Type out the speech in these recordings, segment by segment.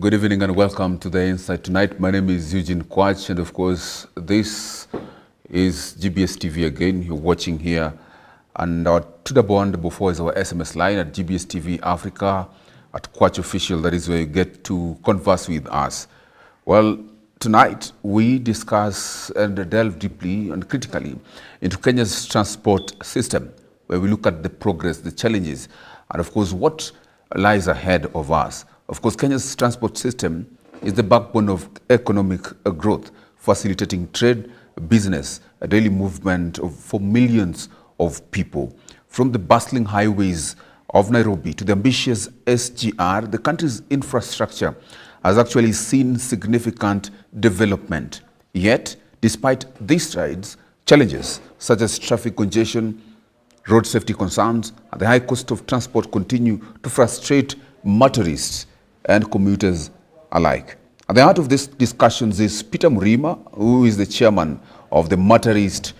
Good evening and welcome to the Insight Tonight. My name is Eugene Kwach, and of course, this is GBS TV again. You're watching here, and our Twitter bond before is our SMS line at GBS TV Africa at Kwach Official. That is where you get to converse with us. Well, tonight we discuss and delve deeply and critically into Kenya's transport system, where we look at the progress, the challenges, and of course, what lies ahead of us. Of course, Kenya's transport system is the backbone of economic growth, facilitating trade, business, a daily movement for millions of people. From the bustling highways of Nairobi to the ambitious SGR, the country's infrastructure has actually seen significant development. Yet, despite these strides, challenges such as traffic congestion, road safety concerns, and the high cost of transport continue to frustrate motorists and commuters alike. At the heart of these discussions is Peter Murima, who is the chairman of the Motorist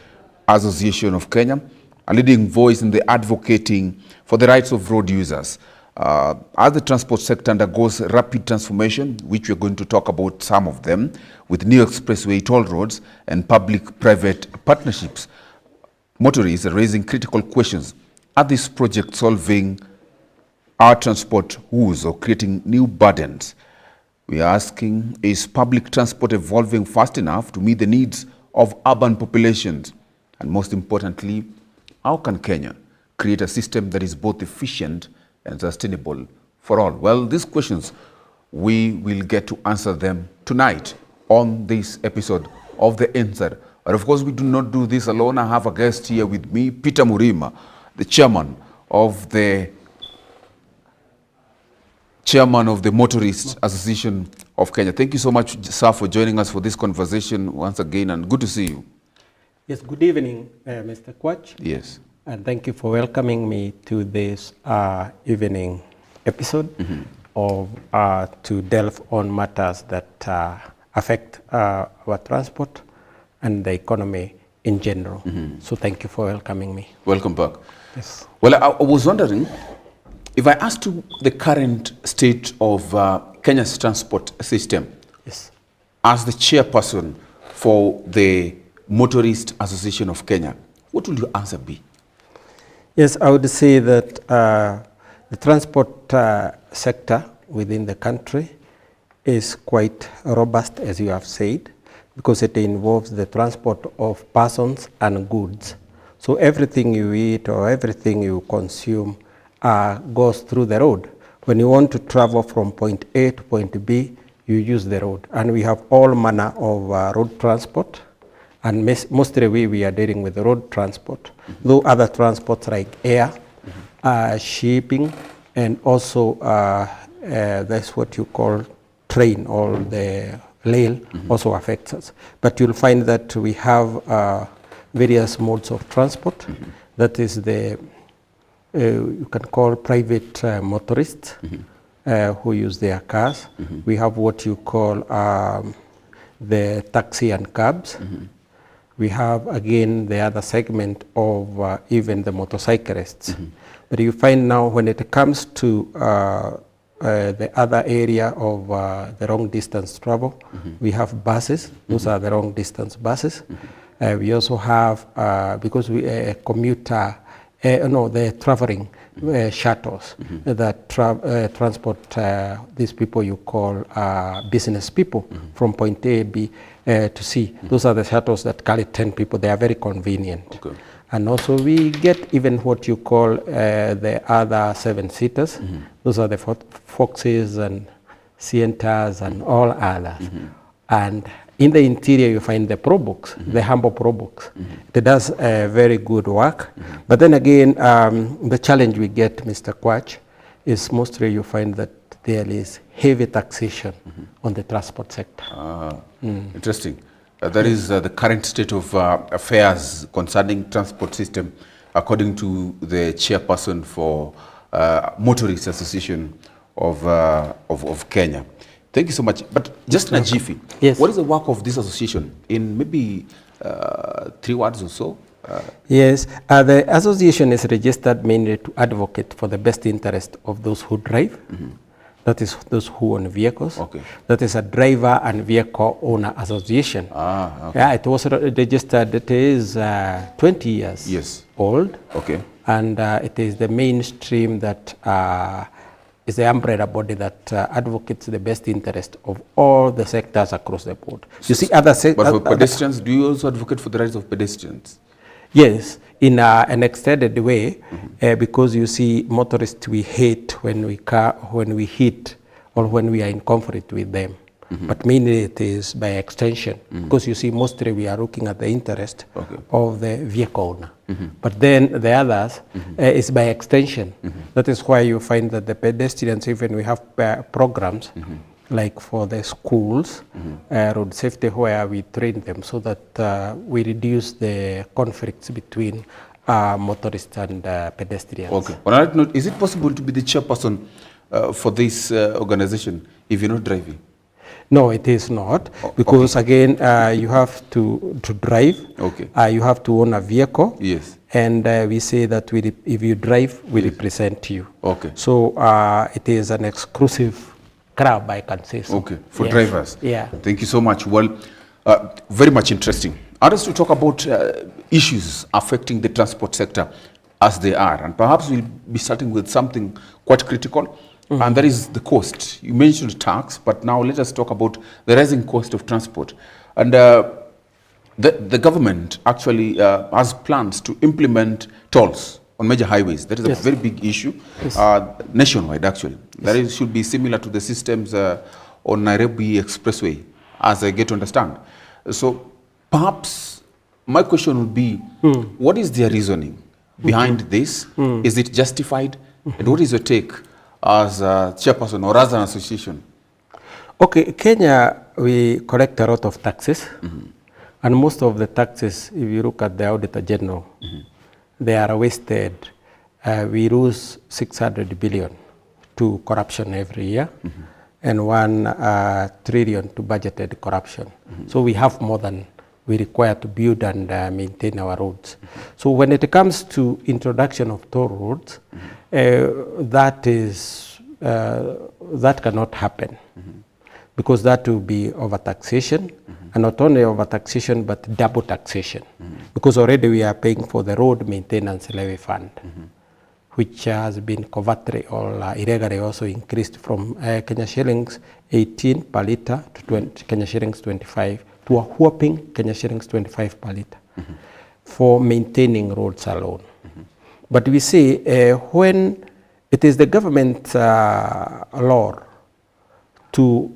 Association of Kenya, a leading voice in the advocating for the rights of road users. As the transport sector undergoes rapid transformation, which we're going to talk about some of them, with new expressway, toll roads, and public-private partnerships, motorists are raising critical questions. Are these projects solving our transport woes or creating new burdens? We are asking, is public transport evolving fast enough to meet the needs of urban populations? And most importantly, how can Kenya create a system that is both efficient and sustainable for all? Well, these questions, we will get to answer them tonight on this episode of The Insight. But of course, we do not do this alone. I have a guest here with me, Peter Murima, the chairman of the Motorist Association of Kenya. Thank you so much, sir, for joining us for this conversation once again, and good to see you. Yes, good evening, Mr. Kwach. Yes. And thank you for welcoming me to this evening episode of to delve on matters that affect our transport and the economy in general. So thank you for welcoming me. Welcome back. Yes. Well, I was wondering, if I asked you the current state of Kenya's transport system, Yes. as the chairperson for the Motorist Association of Kenya, what will your answer be? Yes, I would say that the transport sector within the country is quite robust, as you have said, because it involves the transport of persons and goods. So everything you eat or everything you consume goes through the road. When you want to travel from point A to point B, you use the road. And we have all manner of road transport. And mostly we are dealing with road transport. Though other transports like air, shipping, and also that's what you call train or the rail also affects us. But you'll find that we have various modes of transport. That is the you can call private motorists who use their cars. We have what you call the taxi and cabs. We have again the other segment of even the motorcyclists. But you find now when it comes to the other area of the long distance travel, we have buses. Those are the long distance buses. We also have, because we the traveling shuttles that transport these people you call business people from point A, B to C. Those are the shuttles that carry 10 people. They are very convenient. Okay. And also we get even what you call the other 7-seaters. Those are the Foxes and Sientas and all others. And in the interior, you find the ProBox, the humble ProBox. It does very good work. But then again, the challenge we get, Mr. Kwach, is mostly you find that there is heavy taxation on the transport sector. Interesting. That is the current state of affairs concerning transport system, according to the chairperson for Motorist Association of Kenya. Thank you so much. But just in a jiffy, Yes. What is the work of this association in maybe 3 words or so? Yes, the association is registered mainly to advocate for the best interest of those who drive That is those who own vehicles. Okay. That is a driver and vehicle owner association. Okay. Yeah, it was registered. It is 20 years Yes. old. Okay. And it is the mainstream that is the umbrella body that advocates the best interest of all the sectors across the board. You see other sectors. But for pedestrians, do you also advocate for the rights of pedestrians? Yes, in an extended way, because you see motorists we hate when we hit or when we are in conflict with them. But mainly it is by extension, because you see mostly we are looking at the interest of the vehicle owner. But then the others is by extension. That is why you find that the pedestrians, even we have programs like for the schools, road safety, where we train them so that we reduce the conflicts between motorists and pedestrians. Okay. On that note, is it possible to be the chairperson for this organization if you're not driving? No, it is not, because again, you have to drive. Okay. You have to own a vehicle. Yes. And we say that if you drive, we represent you. Okay. So it is an exclusive club, I can say so. Okay, for drivers. Yeah. Thank you so much. Well, very much interesting. Others to talk about issues affecting the transport sector as they are. And perhaps we'll be starting with something quite critical. And that is the cost. You mentioned tax, but now let us talk about the rising cost of transport. And the government actually has plans to implement tolls on major highways. That is a very big issue, nationwide actually. That should be similar to the systems on Nairobi Expressway, as I get to understand. So perhaps my question would be, what is their reasoning behind this? Is it justified? And what is your take as a chairperson or as an association? Okay, Kenya, we collect a lot of taxes. And most of the taxes, if you look at the Auditor General, they are wasted. We lose 600 billion to corruption every year, and 1 trillion to budgeted corruption. So we have more than we require to build and maintain our roads. So when it comes to introduction of toll roads, that cannot happen, because that will be over-taxation, and not only over-taxation, but double taxation, because already we are paying for the road maintenance levy fund, which has been covertly or irregularly also increased from Kenya shillings 18 per litre to Kenya shillings 25 to a whopping Kenya shillings 25 per litre for maintaining roads alone. But we see when it is the government law to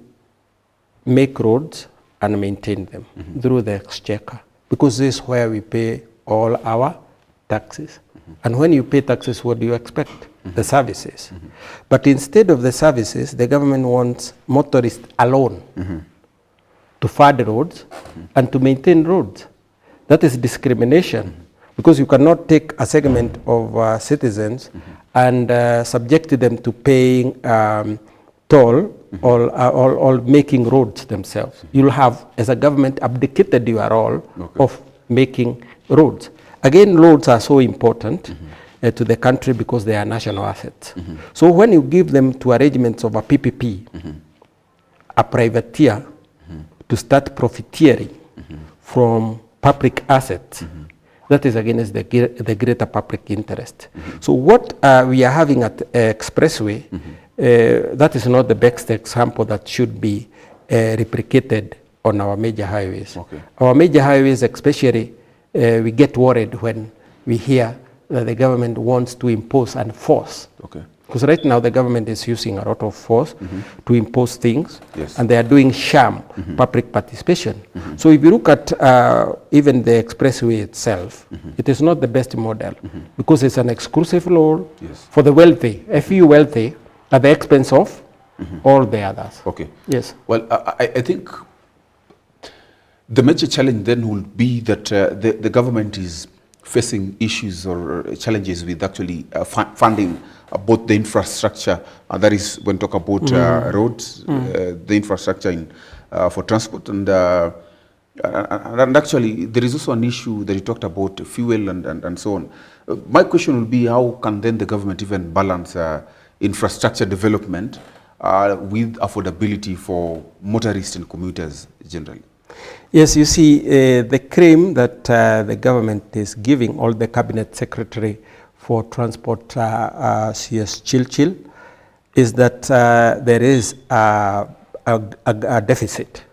make roads and maintain them through the exchequer, because this is where we pay all our taxes. And when you pay taxes, what do you expect? The services. But instead of the services, the government wants motorists alone to fund roads and to maintain roads. That is discrimination, because you cannot take a segment of citizens and subject them to paying toll or making roads themselves. You'll have, as a government, abdicated your role of making roads. Again, roads are so important to the country because they are national assets. So when you give them to arrangements of a PPP, a privateer, to start profiteering from public assets, that is against the greater public interest. So what we are having at Expressway, that is not the best example that should be replicated on our major highways. Our major highways especially, we get worried when we hear that the government wants to impose and force. Because right now the government is using a lot of force to impose things, and they are doing sham public participation. So if you look at even the expressway itself, it is not the best model, because it's an exclusive law for the wealthy, a few wealthy, at the expense of all the others. Yes. Well, I think the major challenge then will be that the government is facing issues or challenges with actually funding both the infrastructure, that is when talk about roads, the infrastructure for transport, and actually there is also an issue that you talked about, fuel and so on. My question will be, how can then the government even balance infrastructure development with affordability for motorists and commuters generally? Yes, you see, the cream that the government is giving all the cabinet secretary for transport, CS Chilchil, is that there is a deficit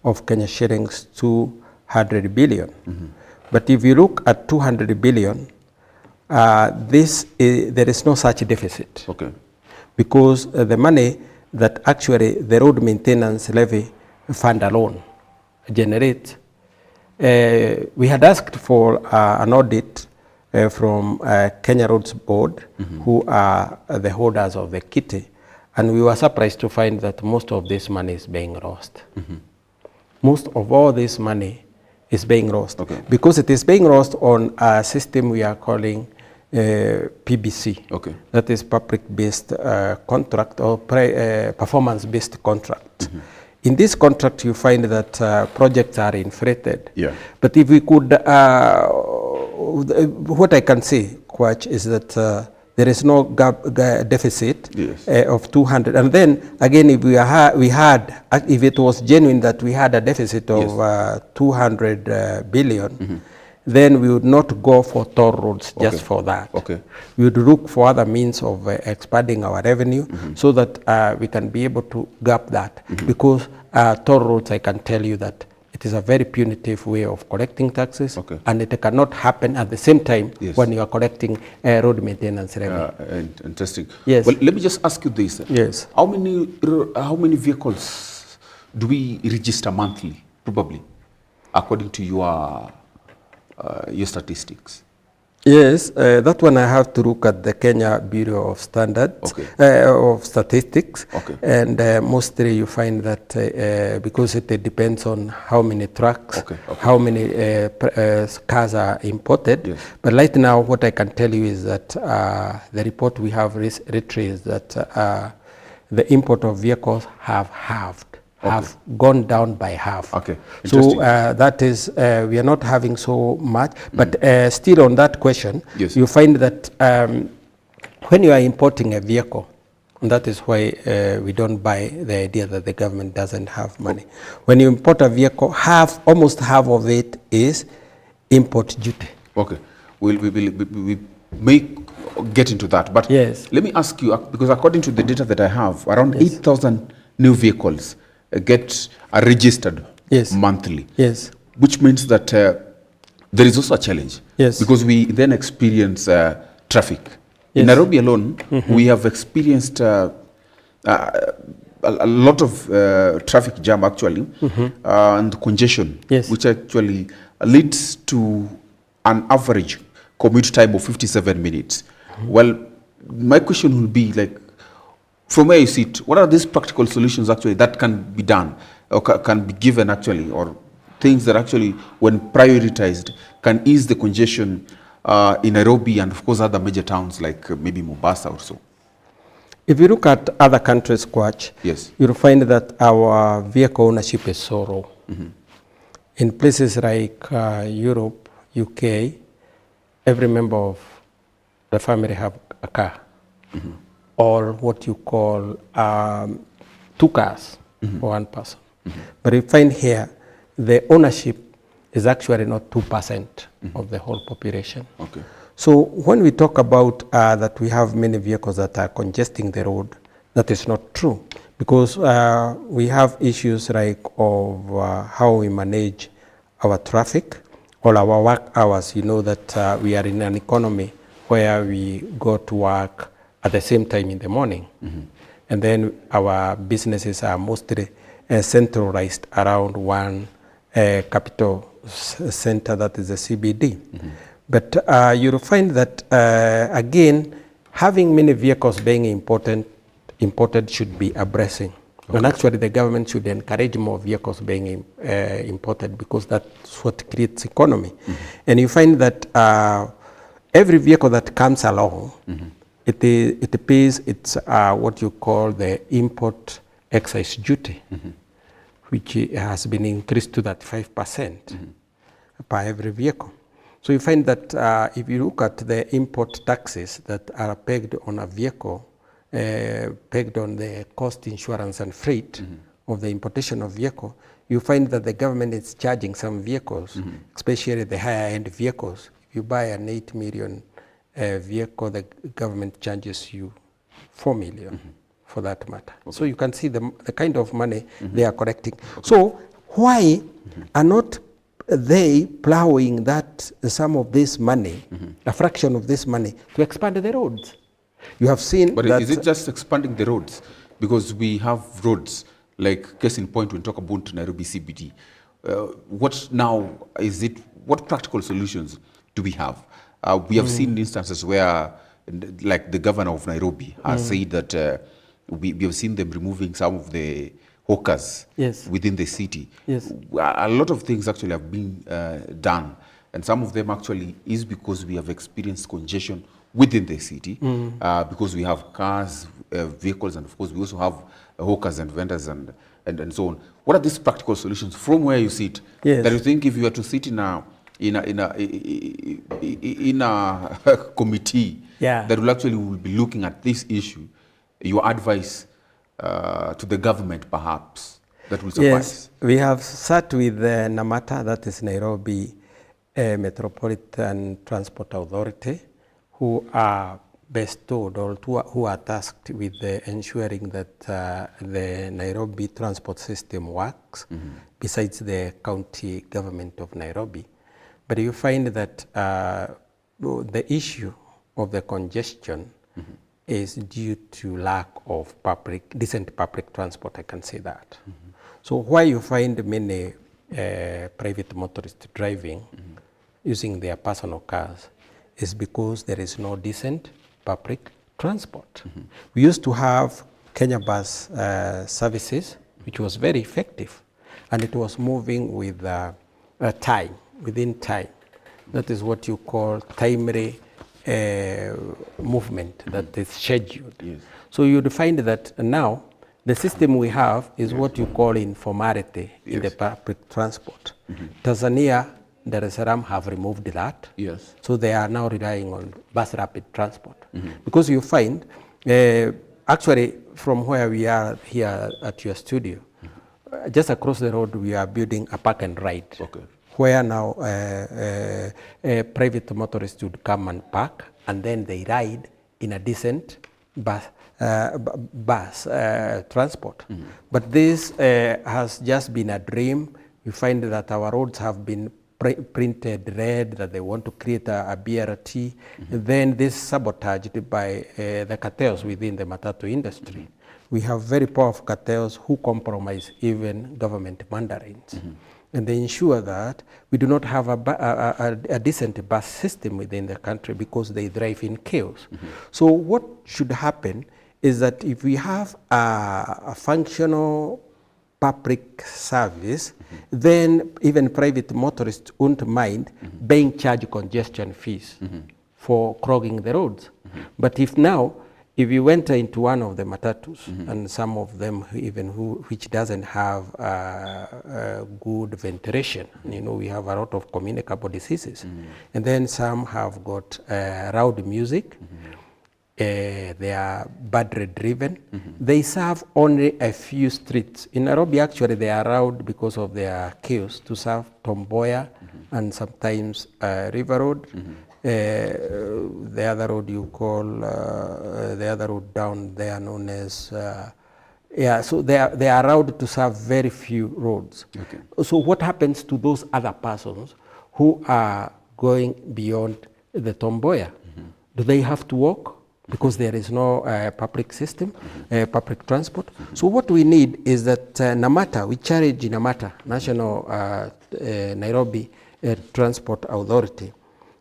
of Kenya shillings 200 billion. But if you look at 200 billion, there is no such deficit. Okay. Because the money that actually the road maintenance levy fund alone generates, we had asked for an audit from Kenya Roads Board, who are the holders of the kitty, and we were surprised to find that most of this money is being lost. Most of all this money is being lost, because it is being lost on a system we are calling PBC. Okay. That is public-based contract or performance-based contract. In this contract, you find that projects are inflated. Yeah. But if we could, what I can say, Kwach, is that there is no deficit of 200. And then again, if if it was genuine that we had a deficit of 200 billion, then we would not go for toll roads just for that. Okay. We would look for other means of expanding our revenue so that we can be able to gap that. Because toll roads, I can tell you that it is a very punitive way of collecting taxes, and it cannot happen at the same time when you are collecting road maintenance revenue. Interesting. Yes. Well, let me just ask you this. Yes. How many vehicles do we register monthly, probably, according to your statistics? Yes, that one I have to look at the Kenya Bureau of Standards, of Statistics, and mostly you find that because it depends on how many trucks, how many cars are imported. But right now, what I can tell you is that the report we have retraced that the import of vehicles have halved. Have gone down by half. So that is, we are not having so much, but still on that question, you find that when you are importing a vehicle, and that is why we don't buy the idea that the government doesn't have money. When you import a vehicle, almost half of it is import duty. Okay, we may get into that, but let me ask you, because according to the data that I have, around 8,000 new vehicles are registered monthly, which means that there is also a challenge, because we then experience traffic. In Nairobi alone, we have experienced a lot of traffic jam actually, and congestion, which actually leads to an average commute time of 57 minutes. Well, my question will be like, from where you sit, what are these practical solutions actually that can be done or can be given actually, or things that actually, when prioritized, can ease the congestion in Nairobi and of course other major towns like maybe Mombasa or so? If you look at other countries, Kwach, you'll find that our vehicle ownership is so low. In places like Europe, UK, every member of the family have a car. Or what you call 2 cars for one person. But you find here, the ownership is actually not 2% of the whole population. So when we talk about that we have many vehicles that are congesting the road, that is not true. Because we have issues like of how we manage our traffic or our work hours. You know that we are in an economy where we go to work at the same time in the morning. And then our businesses are mostly centralized around one capital center, that is the CBD. But you'll find that, again, having many vehicles being imported should be a blessing. And actually the government should encourage more vehicles being imported, because that's what creates economy. And you find that every vehicle that comes along, it pays its what you call the import excise duty, which has been increased to that 5% per every vehicle. So you find that if you look at the import taxes that are pegged on a vehicle, pegged on the cost, insurance, and freight of the importation of vehicle, you find that the government is charging some vehicles, especially the higher-end vehicles. If you buy an 8 million vehicle, the government charges you 4 million for that matter. Okay. So you can see the kind of money they are collecting. Okay. So why are not they plowing that some of this money, a fraction of this money, to expand the roads? You have seen. But is it just expanding the roads? Because we have roads, like case in point, when we talk about Nairobi CBD. What now is it? What practical solutions do we have? We have seen instances where, like the governor of Nairobi has said that we have seen them removing some of the hawkers within the city. Yes. A lot of things actually have been done, and some of them actually is because we have experienced congestion within the city, because we have cars, vehicles, and of course we also have hawkers and vendors and so on. What are these practical solutions from where you sit that you think if you were to sit in a committee that will actually be looking at this issue, your advice to the government perhaps that will suffice? Yes, we have sat with NAMATA, that is Nairobi Metropolitan Transport Authority, who are bestowed or who are tasked with ensuring that the Nairobi transport system works, besides the county government of Nairobi. But you find that the issue of the congestion is due to lack of decent public transport, I can say that. So why you find many private motorists driving using their personal cars is because there is no decent public transport. We used to have Kenya Bus services, which was very effective, and it was moving with within time. That is what you call timely movement that is scheduled. Yes. So you'd find that now the system we have is what you call informality in the public transport. Tanzania, Dar es Salaam have removed that. Yes. So they are now relying on bus rapid transport. Because you find, actually from where we are here at your studio, just across the road we are building a park and ride. Okay. Where now private motorists would come and park, and then they ride in a decent bus transport. But this has just been a dream. You find that our roads have been printed red, that they want to create a BRT. Then this sabotaged by the cartels within the matatu industry. We have very powerful cartels who compromise even government mandarins. And they ensure that we do not have a decent bus system within the country because they drive in chaos. So what should happen is that if we have a functional public service, then even private motorists won't mind being charged congestion fees for clogging the roads. But if you went into one of the matatus, and some of them even which doesn't have good ventilation, you know, we have a lot of communicable diseases, and then some have got loud music, they are badly driven, they serve only a few streets. In Nairobi, actually, they are allowed, because of their chaos, to serve Tom Mboya and sometimes River Road. The other road you call, the other road down there known as, so they are allowed to serve very few roads. Okay. So what happens to those other persons who are going beyond the Tom Mboya? Do they have to walk? Because there is no public system, public transport. So what we need is that NAMATA, we challenge NAMATA, National Nairobi Transport Authority,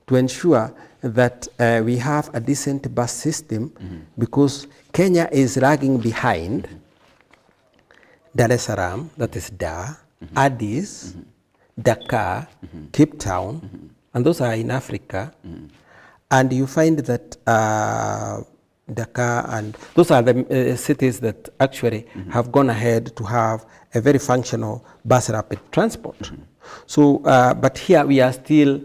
to ensure that we have a decent bus system, because Kenya is lagging behind Dar es Salaam, that is Dar, Addis, Dakar, Cape Town, and those are in Africa. And you find that Dakar, and those are the cities that actually have gone ahead to have a very functional bus rapid transport. So, but here we are still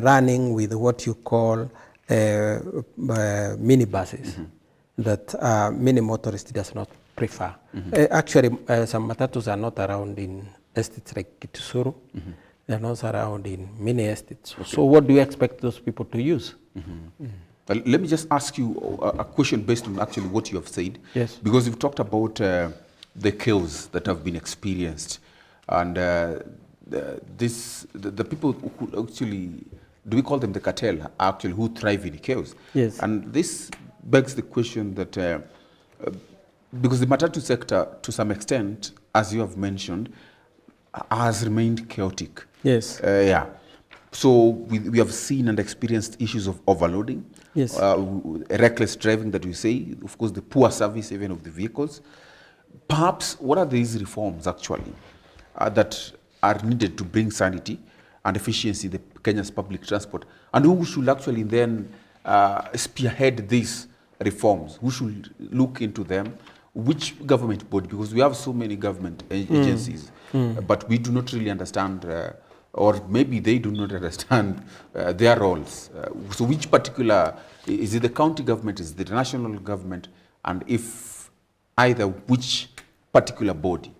running with what you call minibuses that many motorists does not prefer. Actually, some matatus are not around in estates like Kitusuru. They're not around in many estates. Okay. So what do you expect those people to use? Let me just ask you a question based on actually what you have said. Yes. Because you've talked about the chaos that have been experienced. And the people who actually, do we call them the cartel, actually who thrive in chaos? Yes. And this begs the question that, because the matatu sector, to some extent, as you have mentioned, has remained chaotic. Yes. Yeah. So we have seen and experienced issues of overloading, yes. Reckless driving that we say, of course, the poor service even of the vehicles. Perhaps, what are these reforms actually that are needed to bring sanity and efficiency in Kenya's public transport? And who should actually then spearhead these reforms? Who should look into them? Which government body? Because we have so many government agencies, but we do not really understand, or maybe they do not understand their roles. So which particular, is it the county government, is it the national government, and if either, which particular body?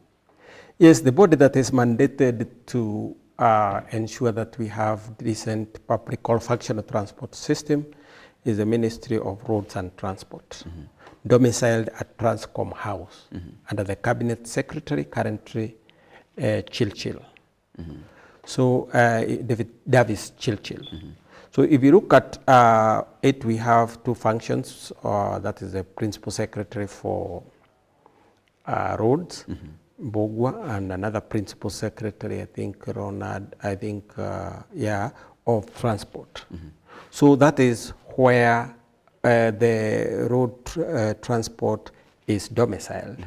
Yes, the body that is mandated to ensure that we have decent public or functional transport system is the Ministry of Roads and Transport, domiciled at Transcom House, under the Cabinet Secretary, currently Chilchil. So David Davis Chilchil. So if you look at it, we have two functions. That is the Principal Secretary for Roads, Bogwa, and another Principal Secretary, I think Ronald, of Transport. So that is where the road transport is domiciled.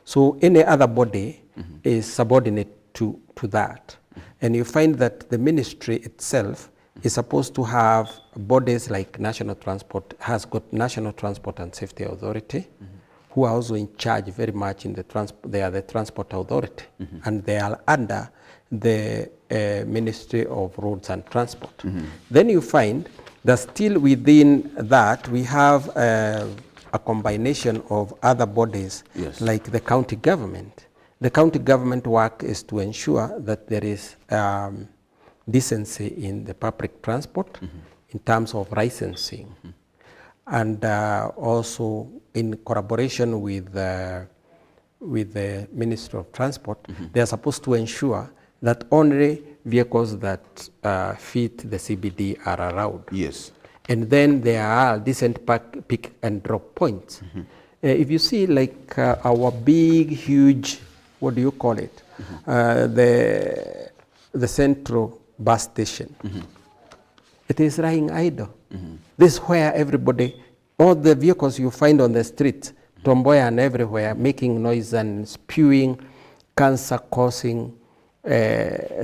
So any other body is subordinate to that. And you find that the ministry itself is supposed to have bodies like National Transport, has got National Transport and Safety Authority, who are also in charge very much in the they are the Transport Authority, and they are under the Ministry of Roads and Transport. Then you find that still within that we have a combination of other bodies, like the county government. The county government work is to ensure that there is decency in the public transport in terms of licensing, and also in collaboration with the Ministry of Transport, they are supposed to ensure that only vehicles that fit the CBD are allowed. Yes. And then there are decent pick and drop points. If you see like our big, huge, what do you call it? The central bus station. It is lying idle. This is where everybody, all the vehicles you find on the streets, Tomboya and everywhere, making noise and spewing cancer-causing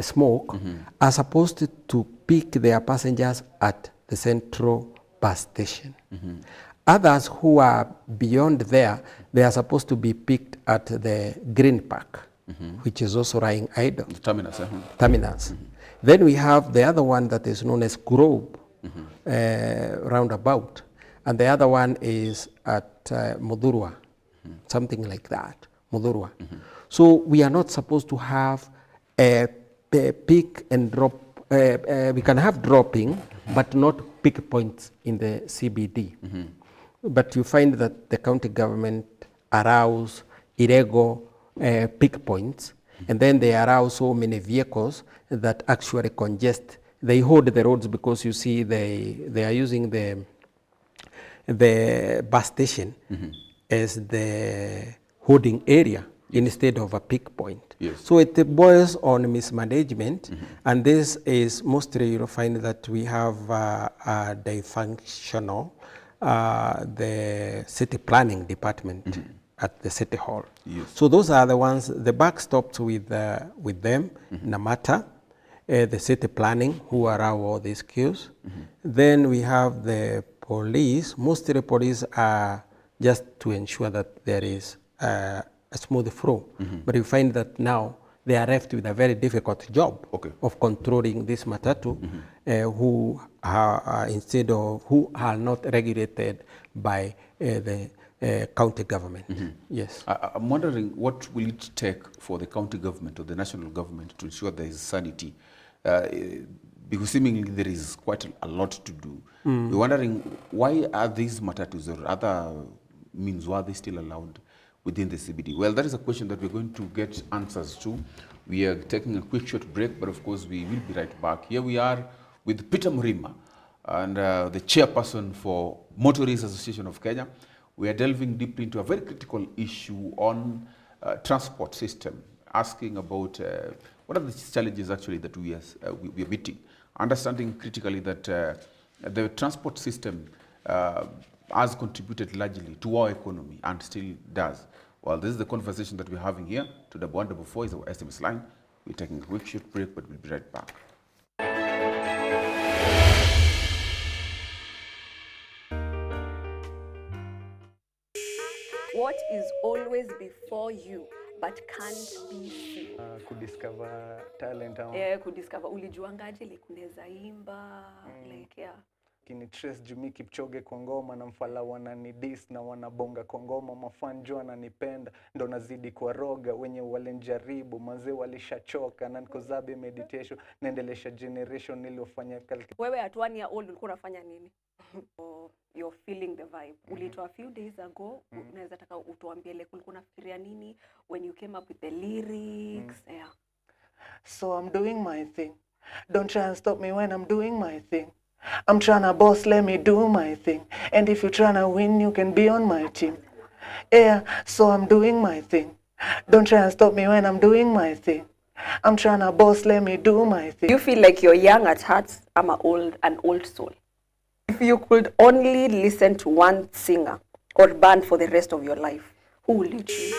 smoke, are supposed to pick their passengers at the central bus station. Others who are beyond there, they are supposed to be picked at the Green Park, which is also lying idle. The terminus. Terminus. Then we have the other one that is known as Grove roundabout, and the other one is at Mudurwa, something like that, Mudurwa. So we are not supposed to have a pick and drop. We can have dropping, but not pick points in the CBD. But you find that the county government allows illegal pick points, and then they allow so many vehicles that actually congest. They hold the roads because you see they are using the bus station as the holding area instead of a pick point. Yes. So it boils on mismanagement, and this is mostly, you'll find that we have a dysfunctional the city planning department at the city hall. Yes. So those are the ones, the buck stops with them, Namata, the city planning, who allow all these queues. Then we have the police. Mostly the police are just to ensure that there is a smooth flow. But you find that now they are left with a very difficult job of controlling this matatu, who are instead of who are not regulated by the county government. Yes. I'm wondering what will it take for the county government or the national government to ensure there is sanity, because seemingly there is quite a lot to do. We're wondering, why are these matatus or other means, why are they still allowed within the CBD? Well, that is a question that we're going to get answers to. We are taking a quick short break, but of course we will be right back. Here we are with Peter Murima, and the chairperson for Motorists Association of Kenya. We are delving deeply into a very critical issue on transport system, asking about what are the challenges actually that we are meeting, understanding critically that the transport system has contributed largely to our economy and still does. Well, this is the conversation that we're having here. To 1144 is our SMS line. We're taking a quick short break, but we'll be right back. What is always before you but can't be seen? Kudiscover talent. Kudiscover. Ulijuangaje like unaweza imba like yeah. Kini Trace Jumi Kipchoge kwa ngoma na mfala wananidis na wanabonga kwa ngoma, mafanjo wananipenda ndo nazidi kwa roga, wenye walenjaribu manze walishachoka na nikozabe meditation naendelesha generation niliofanya kalki. Wewe at 1 year old ulikuwa unafanya nini? You're feeling the vibe. Ulitoa a few days ago, unaweza taka utuambie like ulikuwa unafikiria nini when you came up with the lyrics? Yeah. So I'm doing my thing. Don't try and stop me when I'm doing my thing. I'm tryna boss, let me do my thing. And if you're tryna win, you can be on my team. Yeah, so I'm doing my thing. Don't try and stop me when I'm doing my thing. I'm tryna boss, let me do my thing. You feel like you're young at heart, I'm an old soul. If you could only listen to one singer or band for the rest of your life, who will you choose?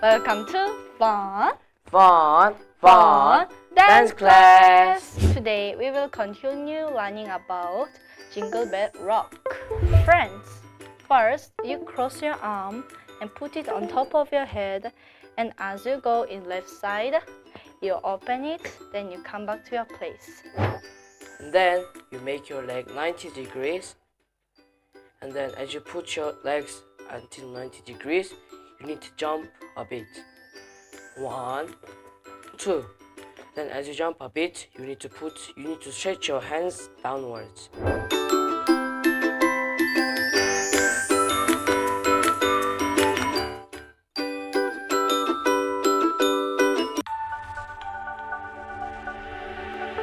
Welcome to Fun Dance Class. Today we will continue learning about Jingle Bell Rock. Friends, first you cross your arm and put it on top of your head, and as you go in left side, you open it, then you come back to your place. And then you make your leg 90 degrees, and then as you put your legs until 90 degrees, you need to jump a bit. 1, 2. Then as you jump a bit, you need to stretch your hands downwards.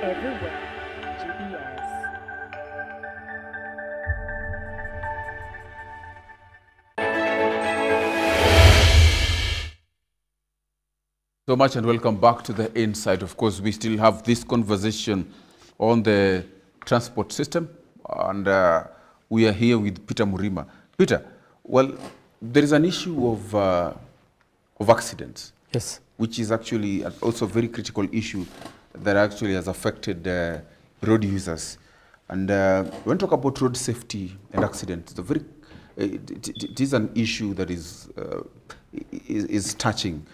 Everywhere, GBS. So much and welcome back to the Insight. Of course, we still have this conversation on the transport system, and we are here with Peter Murima. Peter, well, there is an issue of accidents. Yes. Which is actually also a very critical issue that actually has affected road users. And when we talk about road safety and accidents, it is an issue that is touching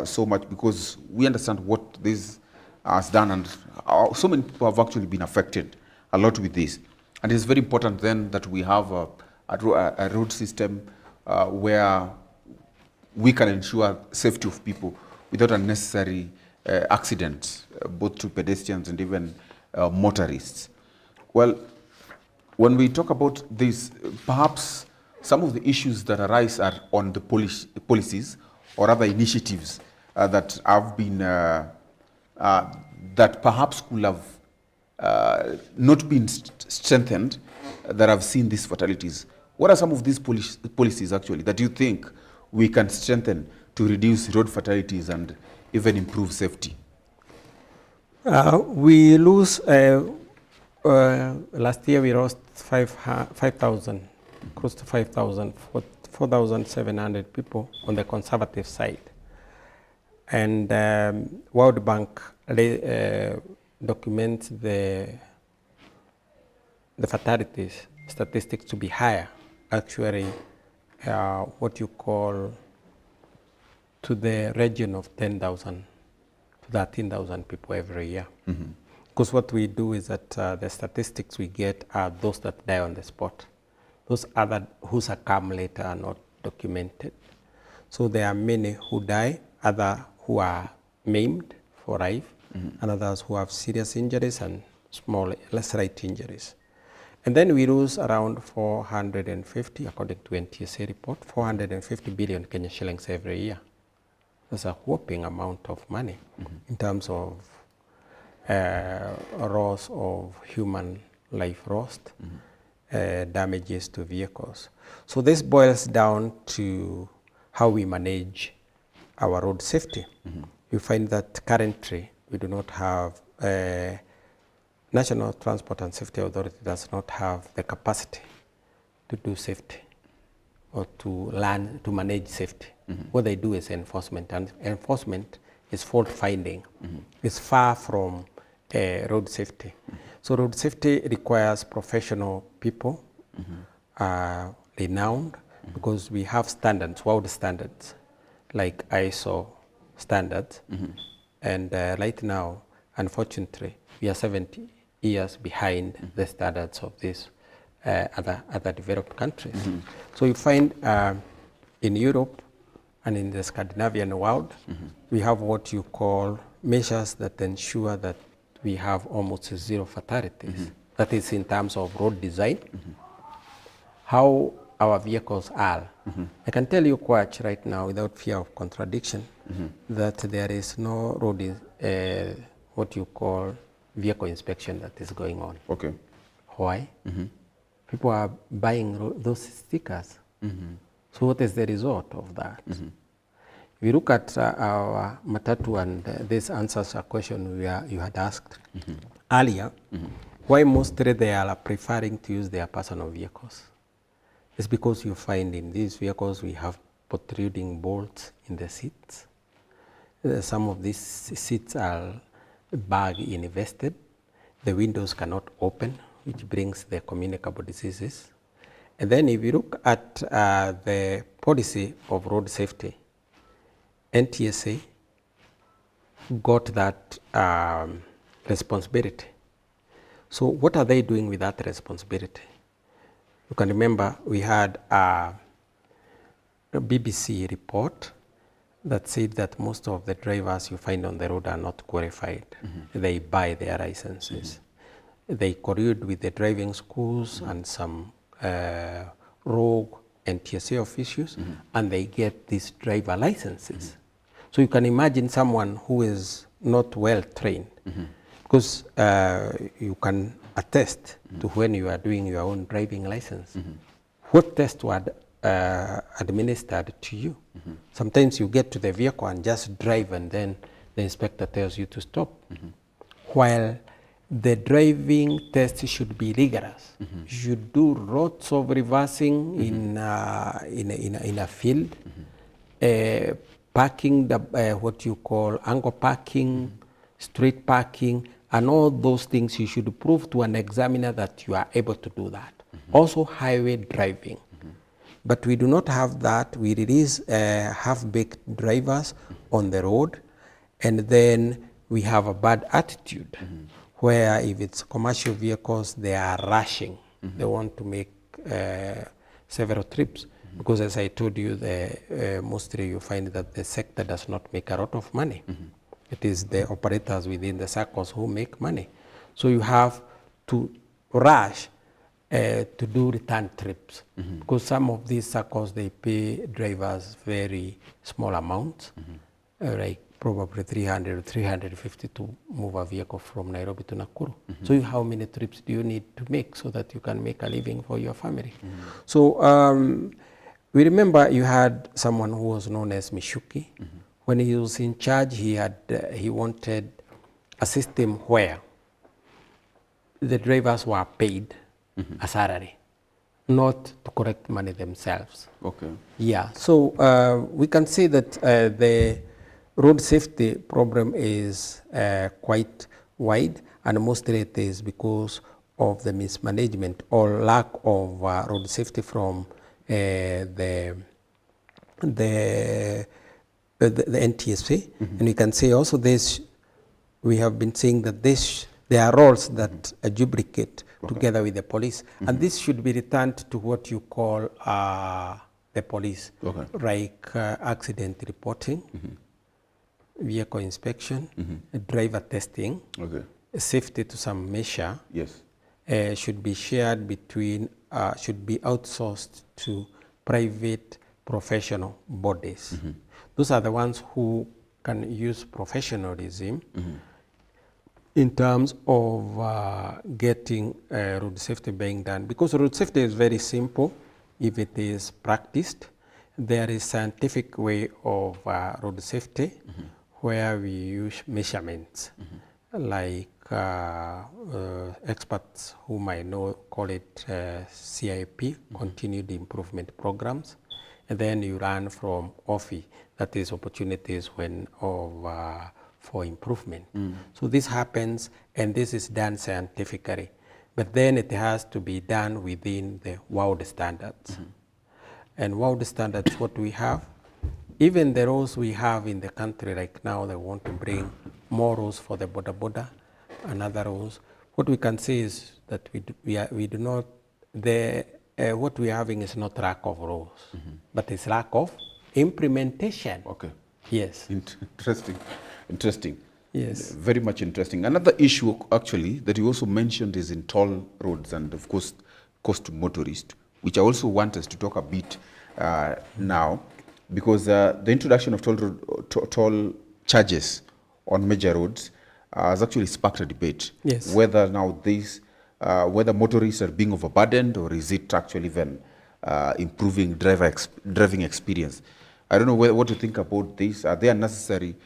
so much, because we understand what this has done, and so many people have actually been affected a lot with this. And it's very important then that we have a road system where we can ensure safety of people without unnecessary accidents, both to pedestrians and even motorists. Well, when we talk about this, perhaps some of the issues that arise are on the policies or other initiatives that have been, that perhaps could have not been strengthened, that have seen these fatalities. What are some of these policies actually that you think we can strengthen to reduce road fatalities and even improve safety? We lose, last year we lost 5,000, close to 5,000, 4,700 people on the conservative side. And World Bank documents the fatalities statistics to be higher, actually what you call to the region of 10,000 to 13,000 people every year. Because what we do is that the statistics we get are those that die on the spot. Those other who succumb later are not documented. So there are many who die, others who are maimed for life, and others who have serious injuries and small, slight injuries. And then we lose around 450, according to NTSA report, 450 billion Kenya shillings every year. That's a whopping amount of money in terms of loss of human life lost, damages to vehicles. So this boils down to how we manage our road safety. You find that currently we do not have, National Transport and Safety Authority does not have the capacity to do safety or to learn to manage safety. What they do is enforcement, and enforcement is fault finding. It's far from road safety. So road safety requires professional people, renowned, because we have standards, world standards, like ISO standards. And right now, unfortunately, we are 70 years behind the standards of these other developed countries. So you find in Europe and in the Scandinavian world, we have what you call measures that ensure that we have almost zero fatalities. That is in terms of road design, how our vehicles are. I can tell you, Kwach, right now, without fear of contradiction, that there is no road, what you call vehicle inspection that is going on. Okay. Why? People are buying those stickers. So what is the result of that? If you look at our matatu, and this answers a question you had asked earlier, why mostly they are preferring to use their personal vehicles? It's because you find in these vehicles we have protruding bolts in the seats. Some of these seats are bag invested. The windows cannot open, which brings the communicable diseases. And then if you look at the policy of road safety, NTSA got that responsibility. So what are they doing with that responsibility? You can remember we had a BBC report that said that most of the drivers you find on the road are not qualified. They buy their licenses. They collude with the driving schools and some rogue NTSA officials, and they get these driver licenses. So you can imagine someone who is not well trained, because you can attest to when you are doing your own driving license, what tests were administered to you. Sometimes you get to the vehicle and just drive, and then the inspector tells you to stop. While the driving test should be rigorous. You should do lots of reversing in a field, parking, what you call angle parking, street parking, and all those things you should prove to an examiner that you are able to do that. Also highway driving. But we do not have that. We release half-baked drivers on the road, and then we have a bad attitude where if it's commercial vehicles, they are rushing. They want to make several trips. Because as I told you, mostly you find that the sector does not make a lot of money. It is the operators within the circles who make money. So you have to rush to do return trips, because some of these circles, they pay drivers very small amounts, like probably 300 or 350 to move a vehicle from Nairobi to Nakuru. So how many trips do you need to make so that you can make a living for your family? So we remember you had someone who was known as Mishuki. When he was in charge, he wanted a system where the drivers were paid a salary, not to collect money themselves. Okay. Yeah, so we can say that the road safety problem is quite wide, and mostly it is because of the mismanagement or lack of road safety from the NTSA. And we can say also this, we have been saying that there are roles that duplicate together with the police, and this should be returned to what you call the police, like accident reporting, vehicle inspection, driver testing, safety to some measure. Yes. Should be shared between, should be outsourced to private professional bodies. Those are the ones who can use professionalism in terms of getting road safety being done. Because road safety is very simple if it is practiced. There is scientific way of road safety where we use measurements, like experts who might know call it CIP, continued improvement programs. And then you run from OFI, that is opportunities for improvement. So this happens, and this is done scientifically, but then it has to be done within the world standards. And world standards, what we have, even the rules we have in the country right now, they want to bring more rules for the border and other rules. What we can say is that we do not, what we are having is not lack of rules, but it's lack of implementation. Okay. Yes. Interesting. Yes. Very much interesting. Another issue actually that you also mentioned is in toll roads and of course cost to motorists, which I also want us to talk a bit now, because the introduction of toll charges on major roads has actually sparked a debate. Yes. Whether now whether motorists are being overburdened, or is it actually even improving driving experience? I don't know what to think about this. Are they unnecessary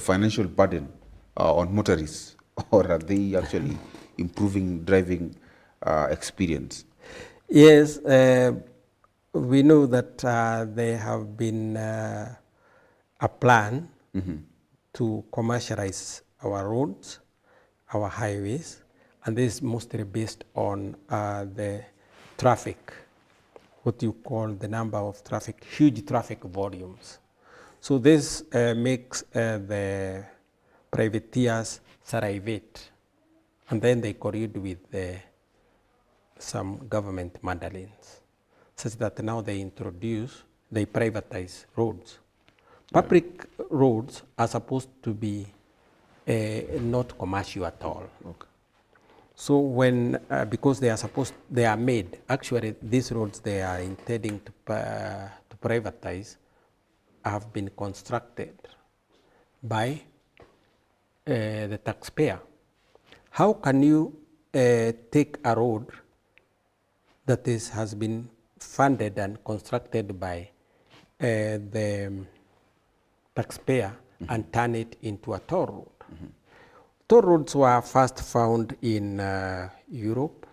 financial burden on motorists, or are they actually improving driving experience? Yes, we know that there have been a plan to commercialize our roads, our highways, and this is mostly based on the traffic, what you call the number of traffic, huge traffic volumes. So this makes the privateers salivate, and then they collude with some government mandolins, such that now they privatize roads. Public roads are supposed to be not commercial at all. Okay. So when, because they are made, actually these roads they are intending to privatize have been constructed by the taxpayer. How can you take a road that has been funded and constructed by the taxpayer and turn it into a toll road? Toll roads were first found in Europe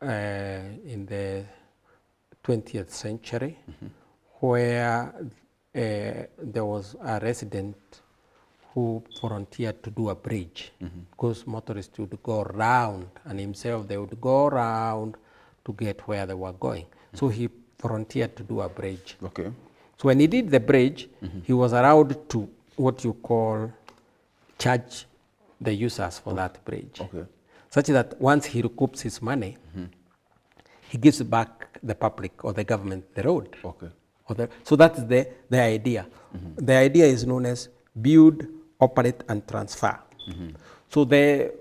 in the 20th century, where there was a resident who volunteered to do a bridge, because motorists would go around, and himself they would go around to get where they were going. So he volunteered to do a bridge. Okay. So when he did the bridge, he was allowed to what you call charge the users for that bridge. Okay. Such that once he recoups his money, he gives back the public or the government the road. Okay. So that's the idea. The idea is known as build, operate, and transfer. So the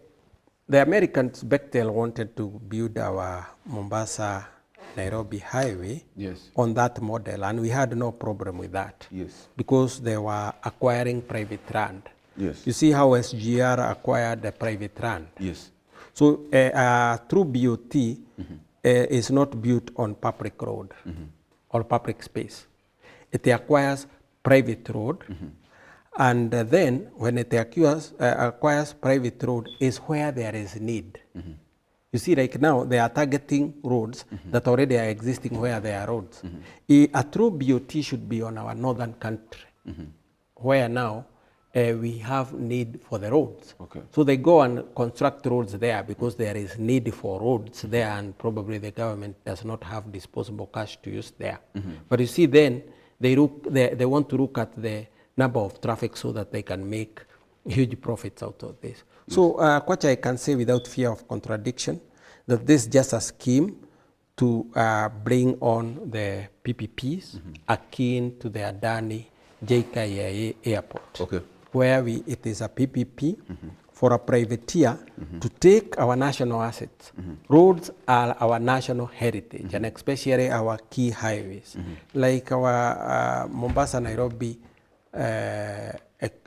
the Americans, Bechtel, wanted to build our Mombasa-Nairobi highway Yes. on that model, and we had no problem with that. Yes. Because they were acquiring private land. Yes. You see how SGR acquired the private land. Yes. So through BOT is not built on public road or public space. It acquires private road, and then when it acquires private road is where there is need. You see, like now they are targeting roads that already are existing where there are roads. A true BOT should be on our northern country, where now we have need for the roads. Okay. So they go and construct roads there because there is need for roads there, and probably the government does not have disposable cash to use there. But you see, then they want to look at the number of traffic so that they can make huge profits out of this. So Kwacha, I can say without fear of contradiction that this is just a scheme to bring on the PPPs akin to the Adani JKIA airport. Okay. Where it is a PPP for a privateer to take our national assets. Roads are our national heritage, and especially our key highways. Like our Mombasa-Nairobi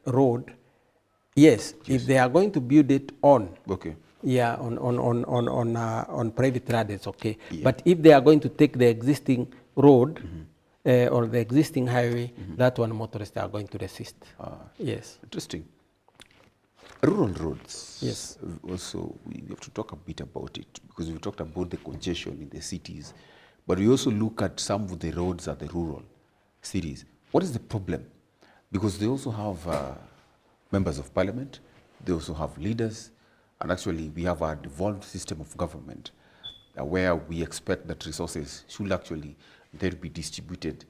road, yes, if they are going to build it on, Okay. yeah, on private land, it's okay. But if they are going to take the existing road or the existing highway, that one motorists are going to resist. Yes. Interesting. Rural roads. Yes. Also, we have to talk a bit about it because we talked about the congestion in the cities, but we also look at some of the roads at the rural cities. What is the problem? Because they also have members of parliament, they also have leaders, and actually we have a devolved system of government where we expect that resources should actually then be distributed.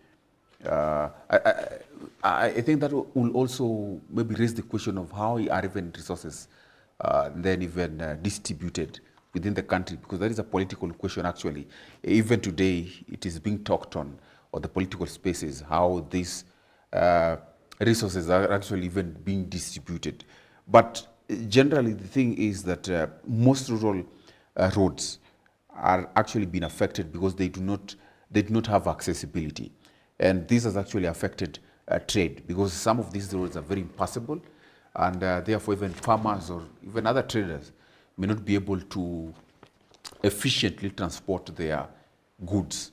I think that will also maybe raise the question of how are even resources then even distributed within the country, because that is a political question actually. Even today, it is being talked on the political spaces, how these resources are actually even being distributed. But generally, the thing is that most rural roads are actually being affected because they do not have accessibility. And this has actually affected trade, because some of these roads are very impassable, and therefore even farmers or even other traders may not be able to efficiently transport their goods,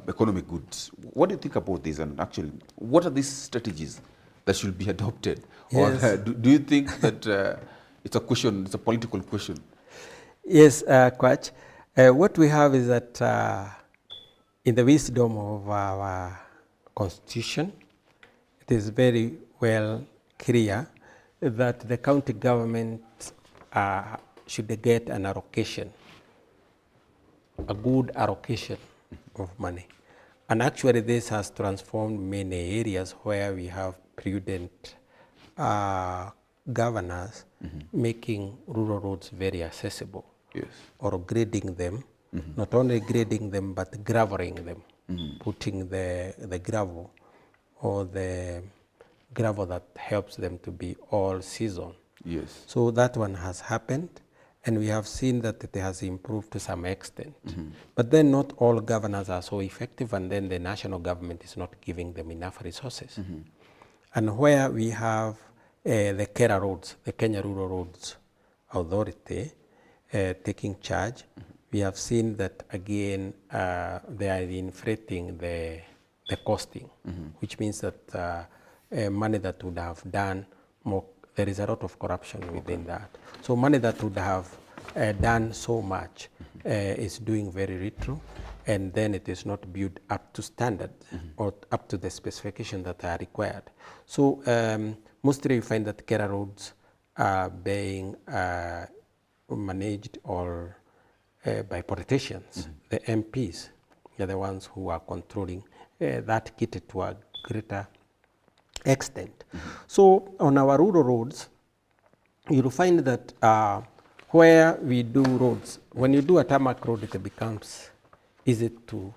economic goods. What do you think about this? And actually, what are these strategies that should be adopted? Yes. Or do you think that it's a political question? Yes, Kwach. What we have is that in the wisdom of our constitution, it is very well clear that the county government should get an allocation, a good allocation of money. And actually this has transformed many areas where we have prudent governors making rural roads very accessible. Yes. Or grading them, not only grading them, but graveling them, putting the gravel or the gravel that helps them to be all season. Yes. So that one has happened, and we have seen that it has improved to some extent. But then not all governors are so effective, and then the national government is not giving them enough resources. And where we have the KERA roads, the Kenya Rural Roads Authority, taking charge, we have seen that again they are inflating the costing, which means that money that would have done more, there is a lot of corruption within that. So money that would have done so much is doing very little, and then it is not built up to standard or up to the specification that are required. So mostly you find that KERA roads are being managed or by politicians. The MPs are the ones who are controlling that kit to a greater extent. So on our rural roads, you'll find that where we do roads, when you do a tarmac road, it becomes easy to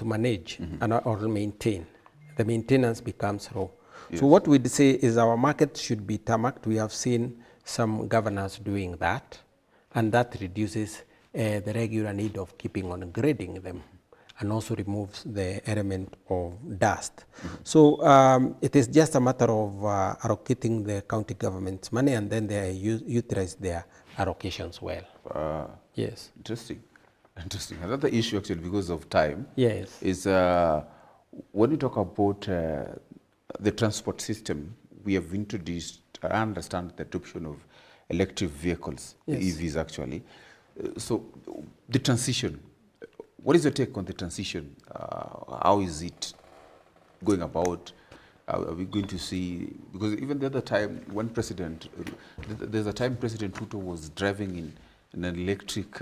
manage and or maintain. The maintenance becomes low. Yes. So what we'd say is our market should be tarmacked. We have seen some governors doing that, and that reduces the regular need of keeping on grading them, and also removes the element of dust. So it is just a matter of allocating the county government's money, and then they utilize their allocations well. Yes. Interesting. Interesting. Another issue, actually, because of time, Yes. is when we talk about the transport system, we have introduced, I understand, the adoption of electric vehicles, Yes. EVs actually. So the transition, what is your take on the transition? How is it going about? Are we going to see, because even the other time when there's a time President Ruto was driving in an electric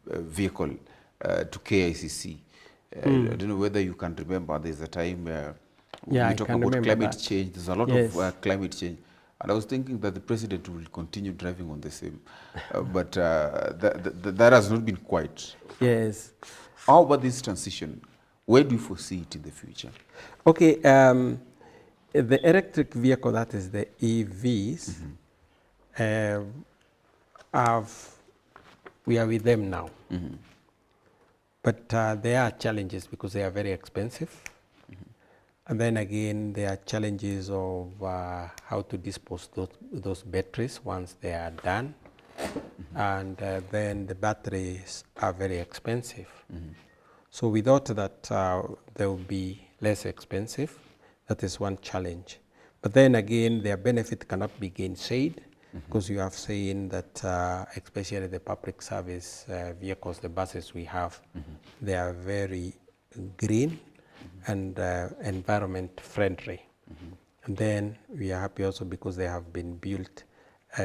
vehicle to KICC. I don't know whether you can remember, there's a time Yeah, we I talk can about remember climate that. change. There's a lot Yes. of climate change. And I was thinking that the president will continue driving on the same. But that has not been quite. Yes. How about this transition? Where do you foresee it in the future? Okay, the electric vehicle, that is the EVs, we are with them now. But there are challenges because they are very expensive. And then again, there are challenges of how to dispose those batteries once they are done. And then the batteries are very expensive. So we thought that they will be less expensive. That is one challenge. But then again, their benefit cannot be gainsaid, because you have seen that especially the public service vehicles, the buses we have, they are very green and environment friendly. And then we are happy also because they have been built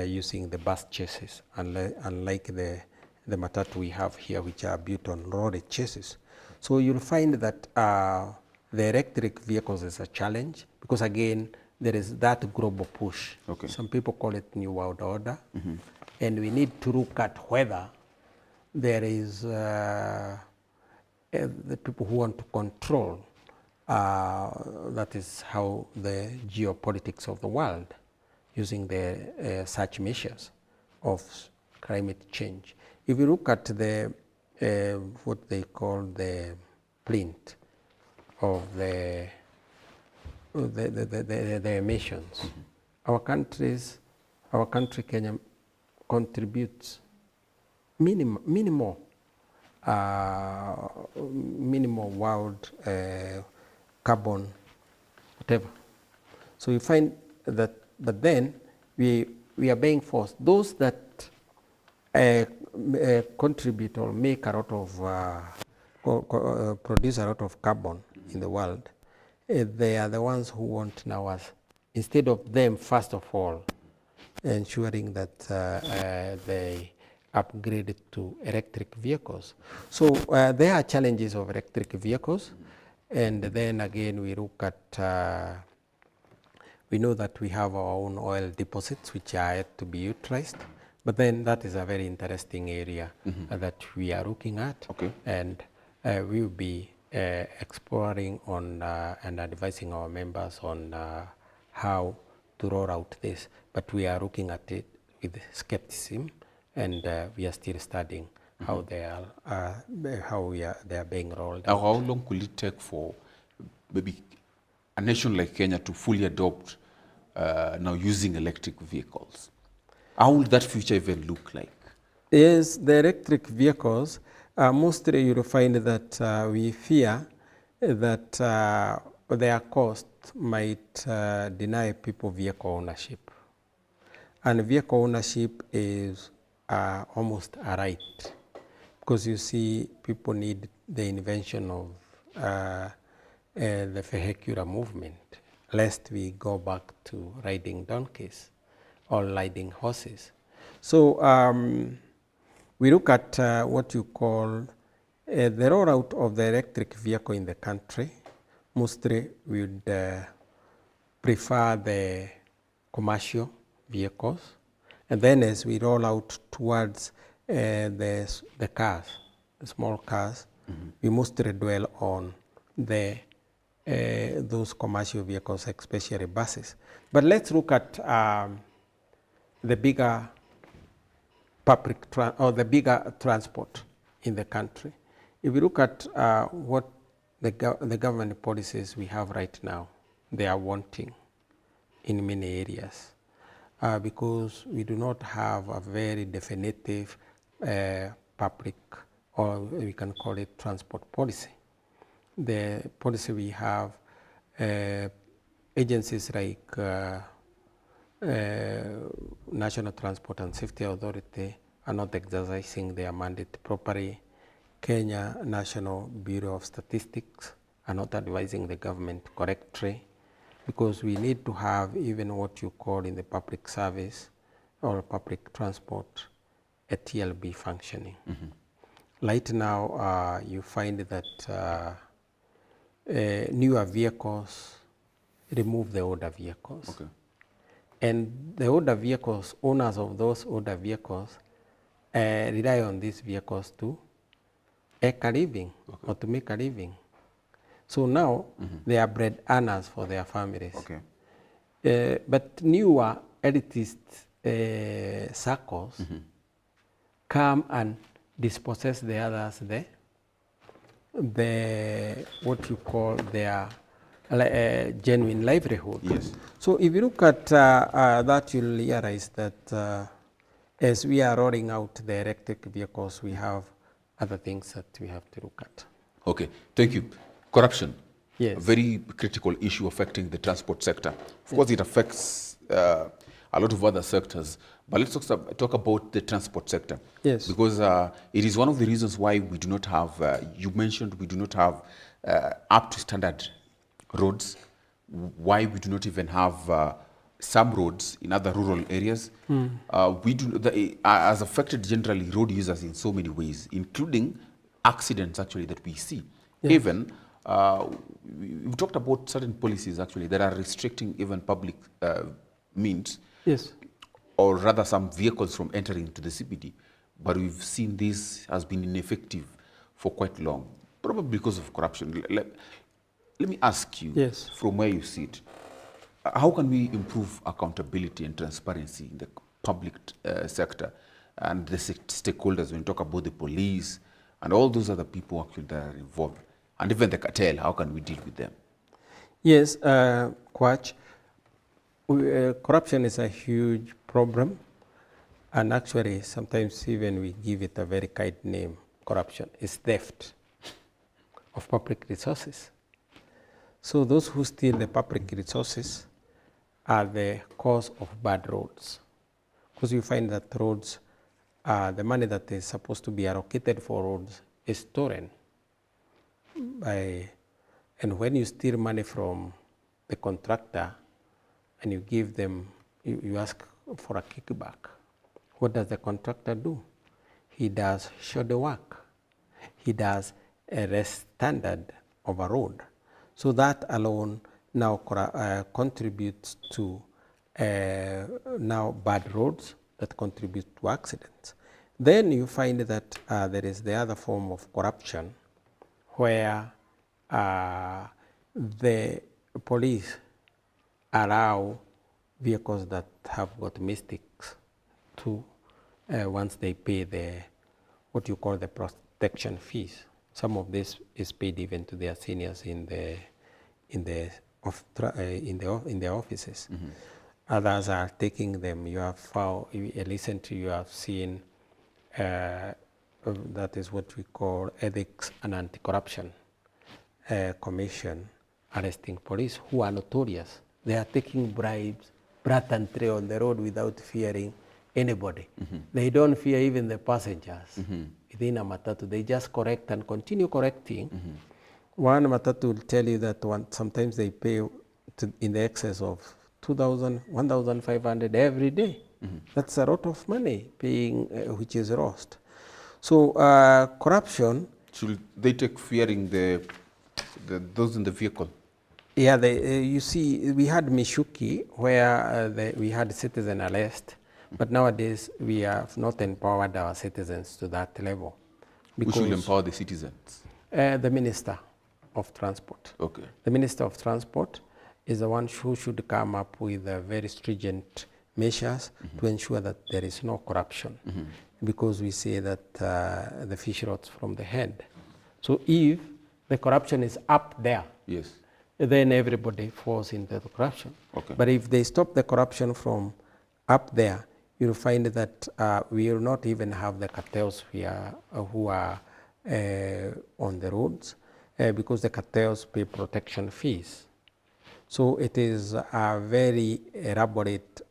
using the bus chassis, unlike the matatu we have here, which are built on lorry chassis. So you'll find that the electric vehicles is a challenge because, again, there is that global push. Okay. Some people call it New World Order. And we need to look at whether there is the people who want to control, that is how the geopolitics of the world, using the such measures of climate change. If you look at the what they call the print of the emissions, our country Kenya contributes minimal world carbon whatever. So you find that, but then we are being forced. Those that contribute or make a lot of produce a lot of carbon in the world, they are the ones who want now us, instead of them first of all ensuring that they upgrade to electric vehicles. So there are challenges of electric vehicles, and then again we look at, we know that we have our own oil deposits which are yet to be utilized, but then that is a very interesting area that we are looking at, and we will be exploring on and advising our members on how to roll out this, but we are looking at it with skepticism, and we are still studying how they are being rolled out. How long will it take for maybe a nation like Kenya to fully adopt now using electric vehicles? How will that future even look like? Yes, the electric vehicles, mostly you'll find that we fear that their cost might deny people vehicle ownership. And vehicle ownership is almost a right, because you see people need the invention of the vehicular movement, lest we go back to riding donkeys or riding horses. So we look at what you call the rollout of the electric vehicle in the country. Mostly we would prefer the commercial vehicles, and then as we roll out towards the cars, the small cars, we mostly dwell on those commercial vehicles, especially buses. But let's look at the bigger the bigger transport in the country. If you look at what the government policies we have right now, they are wanting in many areas because we do not have a very definitive public, or we can call it transport policy. The policy we have, agencies like National Transport and Safety Authority are not exercising their mandate properly. Kenya National Bureau of Statistics are not advising the government correctly, because we need to have even what you call in the public service or public transport a TLB functioning. Right now, you find that newer vehicles remove the older vehicles. Okay. And the older vehicles, owners of those older vehicles, rely on these vehicles to make a living or to make a living. So now they are bread earners for their families. Okay. But newer elitist circles come and dispossess the others, the what you call their genuine livelihood. Yes. So if you look at that, you'll realize that as we are rolling out the electric vehicles, we have other things that we have to look at. Okay, thank you. Corruption. Yes. A very critical issue affecting the transport sector. Of course, it affects a lot of other sectors, but let's talk about the transport sector. Yes. Because it is one of the reasons why we do not have, you mentioned we do not have up to standard roads, why we do not even have some roads in other rural areas. We do, as affected generally road users in so many ways, including accidents actually that we see. Yeah. Even, we've talked about certain policies actually that are restricting even public means, Yes. or rather some vehicles from entering into the CBD. But we've seen this has been ineffective for quite long, probably because of corruption. Let me ask you, Yes. from where you sit, how can we improve accountability and transparency in the public sector and the stakeholders when you talk about the police and all those other people actually that are involved, and even the cartel, how can we deal with them? Yes, Kwach, corruption is a huge problem, and actually sometimes even we give it a very kind name. Corruption is theft of public resources. So those who steal the public resources are the cause of bad roads, because you find that roads, the money that is supposed to be allocated for roads is stolen. And when you steal money from the contractor and you give them, you ask for a kickback, what does the contractor do? He does shadow work. He does a less standard of a road. So that alone now contributes to now bad roads that contribute to accidents. Then you find that there is the other form of corruption where the police allow vehicles that have got mistakes to, once they pay the, what you call the protection fees. Some of this is paid even to their seniors in the offices. Others are taking them. You have found, recently you have seen that is what we call Ethics and Anti-Corruption Commission arresting police who are notorious. They are taking bribes, brat and tray on the road without fearing anybody. They don't fear even the passengers. Within a matatu, they just correct and continue correcting. One matatu will tell you that sometimes they pay in the excess of 2,000, 1,500 every day. That's a lot of money paying, which is lost. So corruption. Should they take fearing those in the vehicle? Yeah, you see, we had Mishuki where we had citizen arrest, but nowadays we have not empowered our citizens to that level. Who should empower the citizens? The Minister of Transport. Okay. The Minister of Transport is the one who should come up with a very stringent measures to ensure that there is no corruption, because we say that the fish rots from the head. So if the corruption is up there, Yes. then everybody falls into the corruption. Okay. But if they stop the corruption from up there, you'll find that we will not even have the cartels who are on the roads, because the cartels pay protection fees. So it is a very elaborate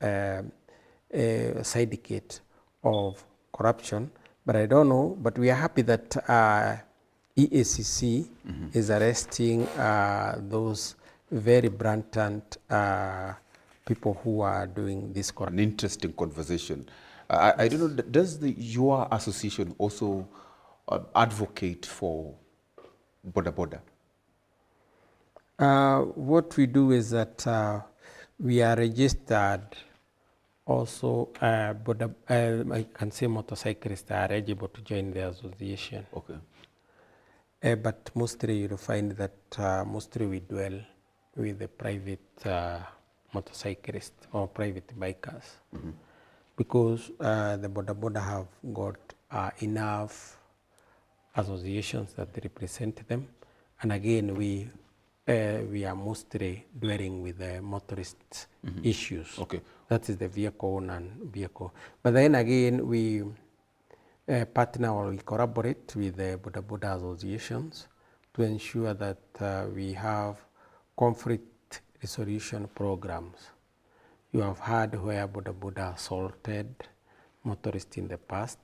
syndicate of corruption. But I don't know, but we are happy that EACC is arresting those very blatant people who are doing this corruption. An interesting conversation. I don't know, does your association also advocate for Boda Boda? What we do is that we are registered also, I can say motorcyclists are eligible to join the association. Okay. But mostly you'll find that mostly we dwell with the private motorcyclists or private bikers, because the Boda Boda have got enough associations that represent them, and again we are mostly dwelling with the motorist issues. Okay. That is the vehicle owner and vehicle. But then again, we partner or we collaborate with the Boda Boda associations to ensure that we have conflict resolution programs. You have heard where Boda Boda assaulted motorists in the past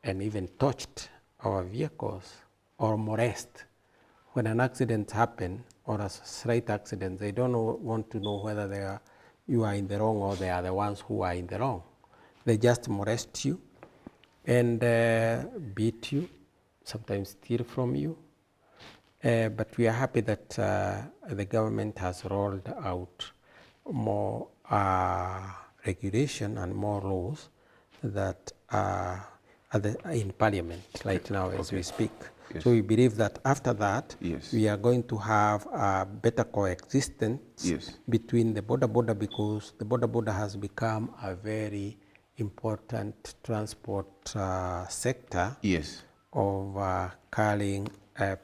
and even touched our vehicles or molest. When an accident happens or a slight accident, they don't want to know whether you are in the wrong or they are the ones who are in the wrong. They just molest you and beat you, sometimes steal from you. But we are happy that the government has rolled out more regulation and more laws that are in Parliament right now as we speak. Yes. So we believe that after that, Yes. we are going to have a better coexistence Yes. between the Boda Boda, because the Boda Boda has become a very important transport sector Yes. of carrying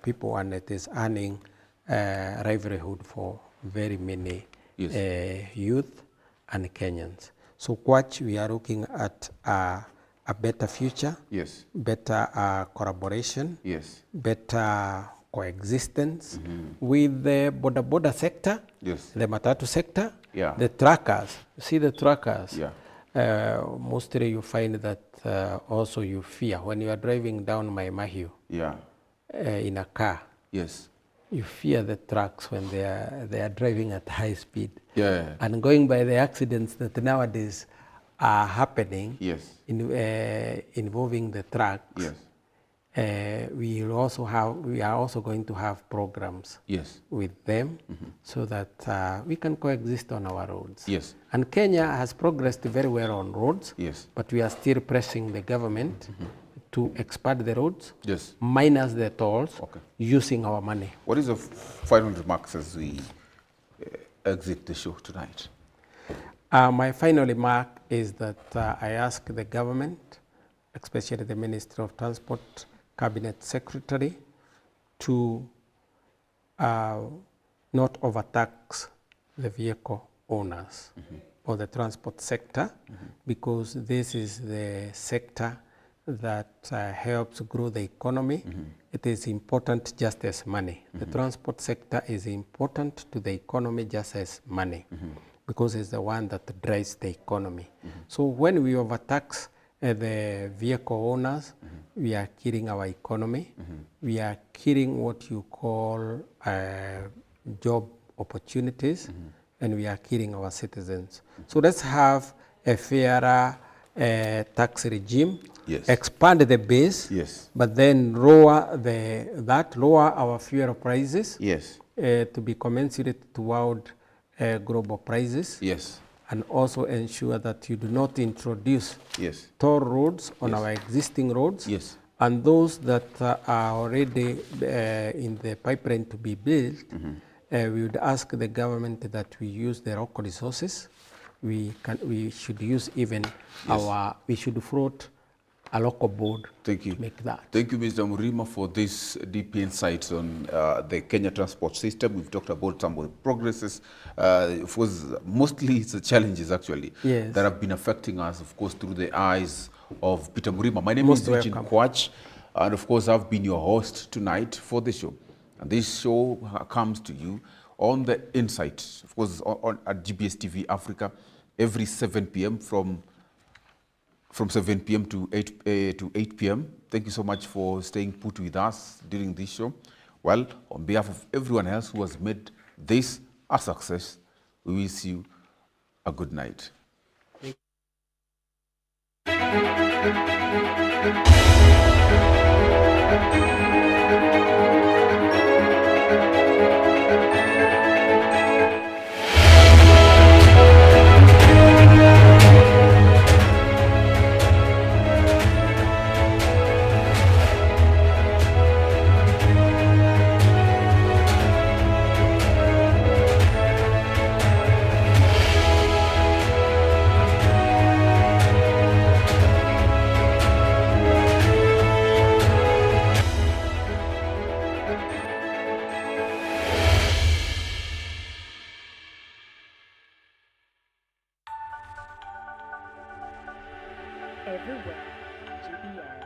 people, and it is earning livelihood for very many youth and Kenyans. So Kwach, we are looking at a better future, Yes. better collaboration, Yes. better coexistence with the Boda Boda sector, Yes. the Matatu sector, Yeah. the truckers. See the truckers. Yeah. Mostly you find that also you fear when you are driving down Mai Mahiu Yeah. in a car. Yes. You fear the trucks when they are driving at high speed. Yeah. And going by the accidents that nowadays are happening Yes. involving the trucks. Yes. We are also going to have programs Yes. with them so that we can coexist on our roads. Yes. And Kenya has progressed very well on roads, Yes. but we are still pressing the government to expand the roads, Yes. minus the tolls, Okay. using our money. What is your final remarks as we exit the show tonight? My final remark is that I ask the government, especially the Ministry of Transport, Cabinet Secretary, to not overtax the vehicle owners or the transport sector, because this is the sector that helps grow the economy. It is important just as money. The transport sector is important to the economy just as money, because it's the one that drives the economy. So when we overtax the vehicle owners, we are killing our economy. We are killing what you call job opportunities, and we are killing our citizens. So let's have a fairer tax regime, Yes. expand the base, Yes. but then lower our fuel prices Yes. to be commensurate to world global prices, Yes. and also ensure that you do not introduce Yes. toll roads on Yes. our existing roads, Yes. and those that are already in the pipeline to be built, we would ask the government that we use the local resources. we should use even we should float a local board Thank you. to make that. Thank you, Mr. Murima, for this deep insights on the Kenya transport system. We've talked about some of the progresses. Of course, mostly it's the challenges, actually, Yes. that have been affecting us, of course, through the eyes of Peter Murima. My name Most is Eugene welcome. Kwach, and of course, I've been your host tonight for the show. And this show comes to you on the Insight, of course, at GBS TV Africa, every 7 p.m. from 7 p.m. to 8 p.m. Thank you so much for staying put with us during this show. Well, on behalf of everyone else who has made this a success, we wish you a good night. Everywhere, GBS.